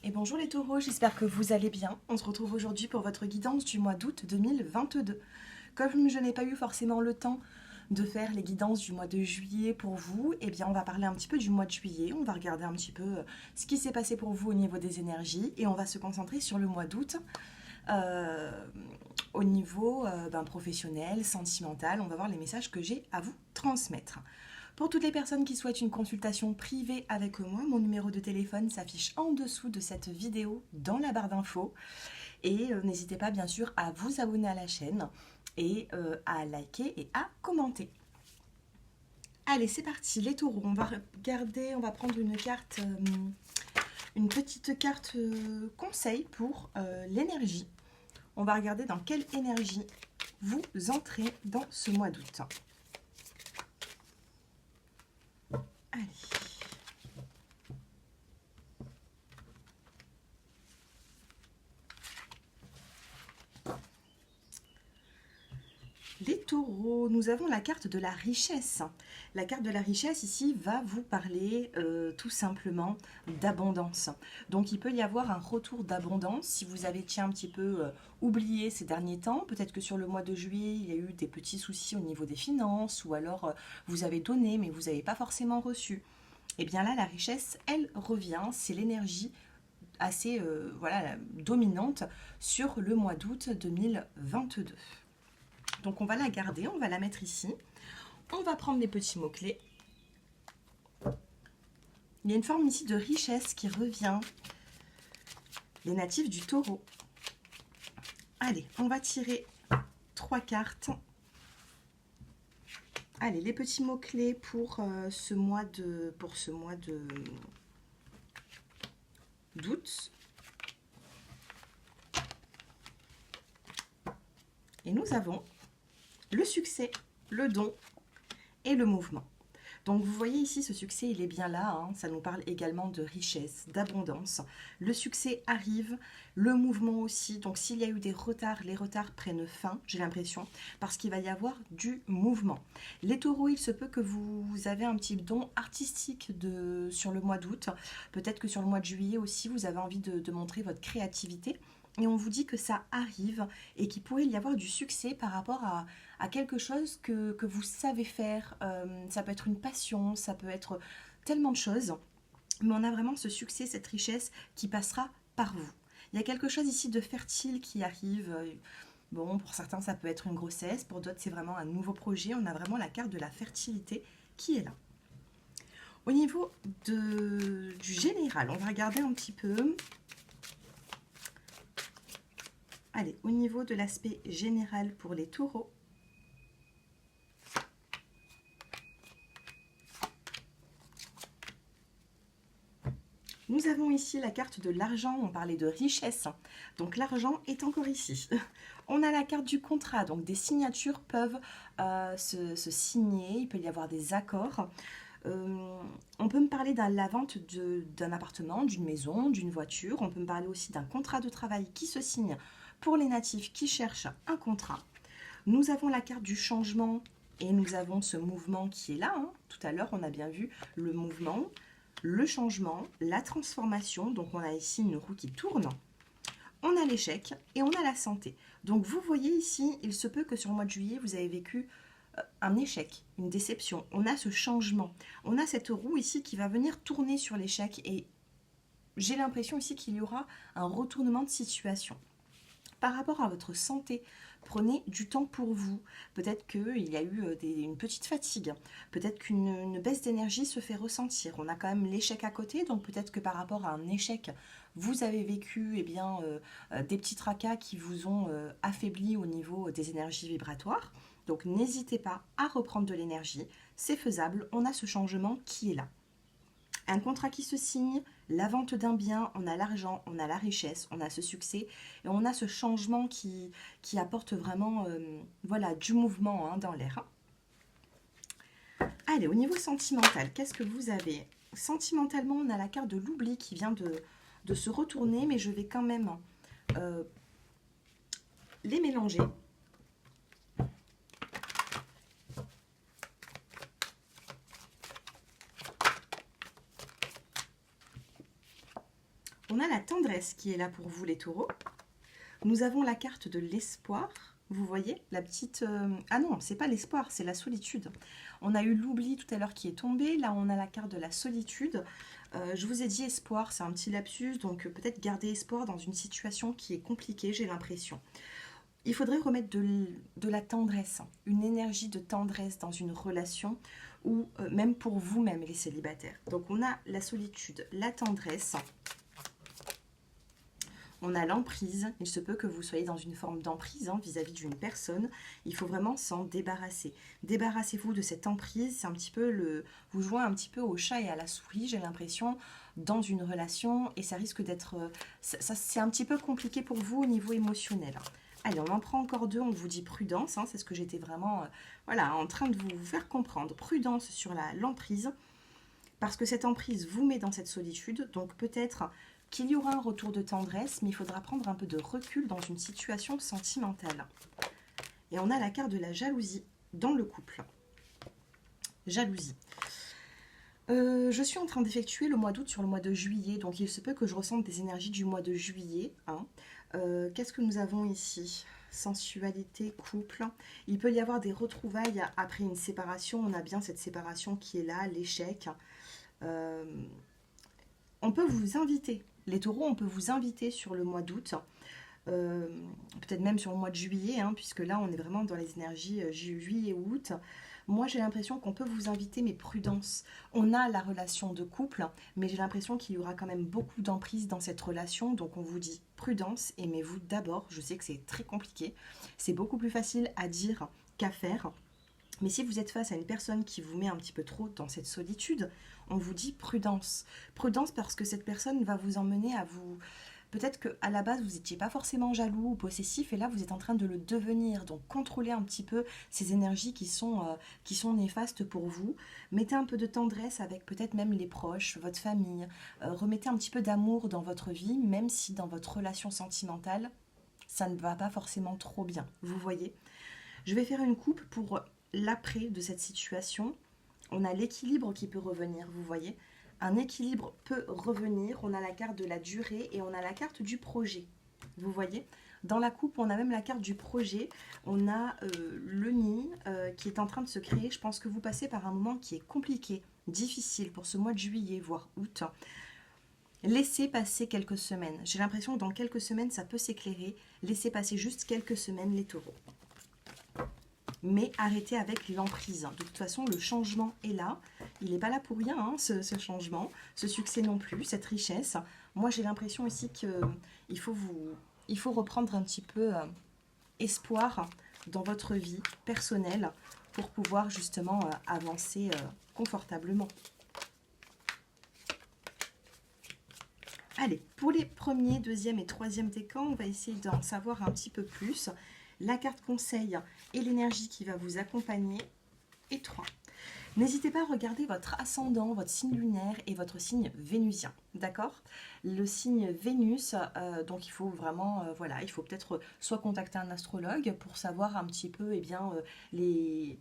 Et bonjour les taureaux, j'espère que vous allez bien. On se retrouve aujourd'hui pour votre guidance du mois d'août 2022. Comme je n'ai pas eu forcément le temps de faire les guidances du mois de juillet pour vous, eh bien on va parler un petit peu du mois de juillet, on va regarder un petit peu ce qui s'est passé pour vous au niveau des énergies et on va se concentrer sur le mois d'août euh, au niveau professionnel, sentimental. On va voir les messages que j'ai à vous transmettre. Pour toutes les personnes qui souhaitent une consultation privée avec moi, mon numéro de téléphone s'affiche en dessous de cette vidéo dans la barre d'infos. Et n'hésitez pas bien sûr à vous abonner à la chaîne et à liker et à commenter. Allez, c'est parti, les taureaux. On va regarder, on va prendre une carte, une petite carte conseil pour l'énergie. On va regarder dans quelle énergie vous entrez dans ce mois d'août. Allez. Les taureaux, nous avons la carte de la richesse. La carte de la richesse ici va vous parler tout simplement d'abondance. Donc il peut y avoir un retour d'abondance si vous avez un petit peu oublié ces derniers temps. Peut-être que sur le mois de juillet, il y a eu des petits soucis au niveau des finances ou alors vous avez donné mais vous n'avez pas forcément reçu. Et bien là, la richesse, elle revient. C'est l'énergie assez dominante sur le mois d'août 2022. Donc on va la garder, on va la mettre ici. On va prendre les petits mots-clés. Il y a une forme ici de richesse qui revient. Les natifs du taureau. Allez, on va tirer 3 cartes. Allez, les petits mots-clés pour ce mois d'août. Et nous avons le succès, le don et le mouvement. Donc vous voyez ici, ce succès, il est bien là, hein. Ça nous parle également de richesse, d'abondance. Le succès arrive, le mouvement aussi. Donc s'il y a eu des retards, les retards prennent fin, j'ai l'impression, parce qu'il va y avoir du mouvement. Les taureaux, il se peut que vous avez un petit don artistique sur le mois d'août. Peut-être que sur le mois de juillet aussi, vous avez envie de montrer votre créativité. Et on vous dit que ça arrive et qu'il pourrait y avoir du succès par rapport à quelque chose que vous savez faire. Ça peut être une passion, ça peut être tellement de choses. Mais on a vraiment ce succès, cette richesse qui passera par vous. Il y a quelque chose ici de fertile qui arrive. Bon, pour certains, ça peut être une grossesse. Pour d'autres, c'est vraiment un nouveau projet. On a vraiment la carte de la fertilité qui est là. Au niveau du général, on va regarder un petit peu. Allez, au niveau de l'aspect général pour les taureaux, nous avons ici la carte de l'argent, on parlait de richesse, donc l'argent est encore ici. On a la carte du contrat, donc des signatures peuvent se signer, il peut y avoir des accords. On peut me parler de la vente d'un appartement, d'une maison, d'une voiture, on peut me parler aussi d'un contrat de travail qui se signe pour les natifs qui cherchent un contrat. Nous avons la carte du changement et nous avons ce mouvement qui est là, hein. Tout à l'heure, on a bien vu le mouvement, le changement, la transformation. Donc, on a ici une roue qui tourne. On a l'échec et on a la santé. Donc, vous voyez ici, il se peut que sur le mois de juillet, vous avez vécu un échec, une déception. On a ce changement. On a cette roue ici qui va venir tourner sur l'échec et j'ai l'impression ici qu'il y aura un retournement de situation. Par rapport à votre santé, prenez du temps pour vous. Peut-être qu'il y a eu une petite fatigue. Peut-être qu'une baisse d'énergie se fait ressentir. On a quand même l'échec à côté, donc peut-être que par rapport à un échec, vous avez vécu des petits tracas qui vous ont affaibli au niveau des énergies vibratoires. Donc n'hésitez pas à reprendre de l'énergie. C'est faisable, on a ce changement qui est là. Un contrat qui se signe, la vente d'un bien, on a l'argent, on a la richesse, on a ce succès et on a ce changement qui apporte vraiment du mouvement dans l'air. Allez, au niveau sentimental, qu'est-ce que vous avez? Sentimentalement, on a la carte de l'oubli qui vient de se retourner, mais je vais quand même les mélanger. On a la tendresse qui est là pour vous les taureaux. Nous avons la carte de l'espoir. Vous voyez, la petite... Ah non, c'est pas l'espoir, c'est la solitude. On a eu l'oubli tout à l'heure qui est tombé. Là, on a la carte de la solitude. Je vous ai dit espoir, c'est un petit lapsus. Donc, peut-être garder espoir dans une situation qui est compliquée, j'ai l'impression. Il faudrait remettre de la tendresse, une énergie de tendresse dans une relation ou même pour vous-même, les célibataires. Donc, on a la solitude, la tendresse. On a l'emprise, il se peut que vous soyez dans une forme d'emprise vis-à-vis d'une personne. Il faut vraiment s'en débarrasser. Débarrassez-vous de cette emprise, c'est un petit peu vous jouez un petit peu au chat et à la souris, j'ai l'impression, dans une relation, et ça risque d'être... c'est un petit peu compliqué pour vous au niveau émotionnel. Allez, on en prend encore deux, on vous dit prudence, c'est ce que j'étais vraiment voilà, en train de vous faire comprendre. Prudence sur l'emprise, parce que cette emprise vous met dans cette solitude, donc peut-être qu'il y aura un retour de tendresse, mais il faudra prendre un peu de recul dans une situation sentimentale. Et on a la carte de la jalousie dans le couple. Jalousie. Je suis en train d'effectuer le mois d'août sur le mois de juillet, donc il se peut que je ressente des énergies du mois de juillet. Qu'est-ce que nous avons ici ? Sensualité, couple. Il peut y avoir des retrouvailles après une séparation. On a bien cette séparation qui est là, l'échec. On peut vous inviter. Les taureaux, on peut vous inviter sur le mois d'août, peut-être même sur le mois de juillet, puisque là, on est vraiment dans les énergies juillet-août. Moi, j'ai l'impression qu'on peut vous inviter, mais prudence. On a la relation de couple, mais j'ai l'impression qu'il y aura quand même beaucoup d'emprise dans cette relation. Donc, on vous dit prudence, aimez-vous d'abord. Je sais que c'est très compliqué. C'est beaucoup plus facile à dire qu'à faire. Mais si vous êtes face à une personne qui vous met un petit peu trop dans cette solitude, on vous dit prudence. Prudence parce que cette personne va vous emmener à vous... Peut-être qu'à la base, vous n'étiez pas forcément jaloux ou possessif, et là, vous êtes en train de le devenir. Donc, contrôlez un petit peu ces énergies qui sont néfastes pour vous. Mettez un peu de tendresse avec peut-être même les proches, votre famille. Remettez un petit peu d'amour dans votre vie, même si dans votre relation sentimentale, ça ne va pas forcément trop bien. Vous voyez ? Je vais faire une coupe pour l'après de cette situation. On a l'équilibre qui peut revenir, vous voyez. Un équilibre peut revenir. On a la carte de la durée et on a la carte du projet. Vous voyez, dans la coupe, on a même la carte du projet. On a le nid qui est en train de se créer. Je pense que vous passez par un moment qui est compliqué, difficile pour ce mois de juillet, voire août. Laissez passer quelques semaines. J'ai l'impression que dans quelques semaines, ça peut s'éclairer. Laissez passer juste quelques semaines les taureaux. Mais arrêtez avec l'emprise. De toute façon, le changement est là. Il n'est pas là pour rien, ce changement, ce succès non plus, cette richesse. Moi, j'ai l'impression ici qu'il faut reprendre un petit peu espoir dans votre vie personnelle pour pouvoir justement avancer confortablement. Allez, pour les premiers, deuxième et troisième décans, on va essayer d'en savoir un petit peu plus. La carte conseil et l'énergie qui va vous accompagner est 3. N'hésitez pas à regarder votre ascendant, votre signe lunaire et votre signe vénusien, d'accord ? Le signe Vénus, donc il faut vraiment, il faut peut-être soit contacter un astrologue pour savoir un petit peu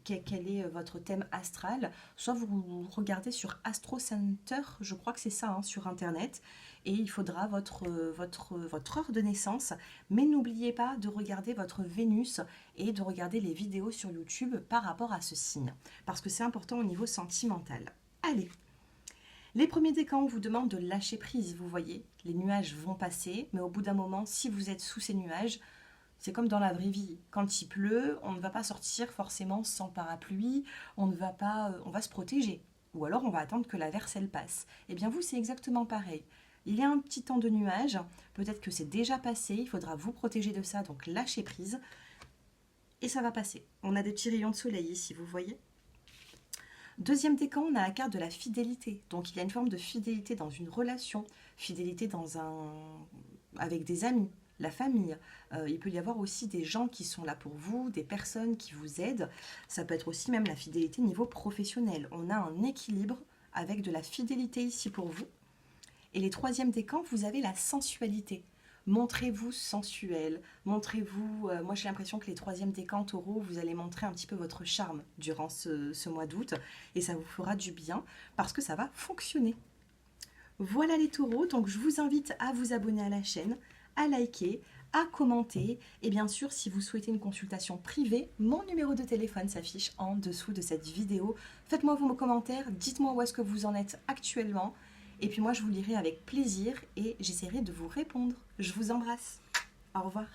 quel est votre thème astral, soit vous regardez sur Astro Center, je crois que c'est ça, sur Internet, et il faudra votre heure de naissance, mais n'oubliez pas de regarder votre Vénus et de regarder les vidéos sur YouTube par rapport à ce signe, parce que c'est important au niveau sentimental. Allez, les premiers décans, on vous demande de lâcher prise, vous voyez, les nuages vont passer, mais au bout d'un moment, si vous êtes sous ces nuages, c'est comme dans la vraie vie. Quand il pleut, on ne va pas sortir forcément sans parapluie, on va se protéger. Ou alors on va attendre que la verse elle passe. Eh bien vous, c'est exactement pareil. Il y a un petit temps de nuages, peut-être que c'est déjà passé, il faudra vous protéger de ça, donc lâchez prise. Et ça va passer. On a des petits rayons de soleil ici, vous voyez. Deuxième décan, on a la carte de la fidélité. Donc il y a une forme de fidélité dans une relation, fidélité avec des amis, la famille. Il peut y avoir aussi des gens qui sont là pour vous, des personnes qui vous aident. Ça peut être aussi même la fidélité niveau professionnel. On a un équilibre avec de la fidélité ici pour vous. Et les troisièmes décans, vous avez la sensualité. Montrez-vous sensuel, montrez-vous... moi j'ai l'impression que les troisièmes décans taureaux, vous allez montrer un petit peu votre charme durant ce mois d'août, et ça vous fera du bien parce que ça va fonctionner. Voilà les taureaux, donc je vous invite à vous abonner à la chaîne, à liker, à commenter et bien sûr si vous souhaitez une consultation privée, mon numéro de téléphone s'affiche en dessous de cette vidéo. Faites-moi vos commentaires, dites-moi où est-ce que vous en êtes actuellement et puis moi je vous lirai avec plaisir et j'essaierai de vous répondre. Je vous embrasse. Au revoir.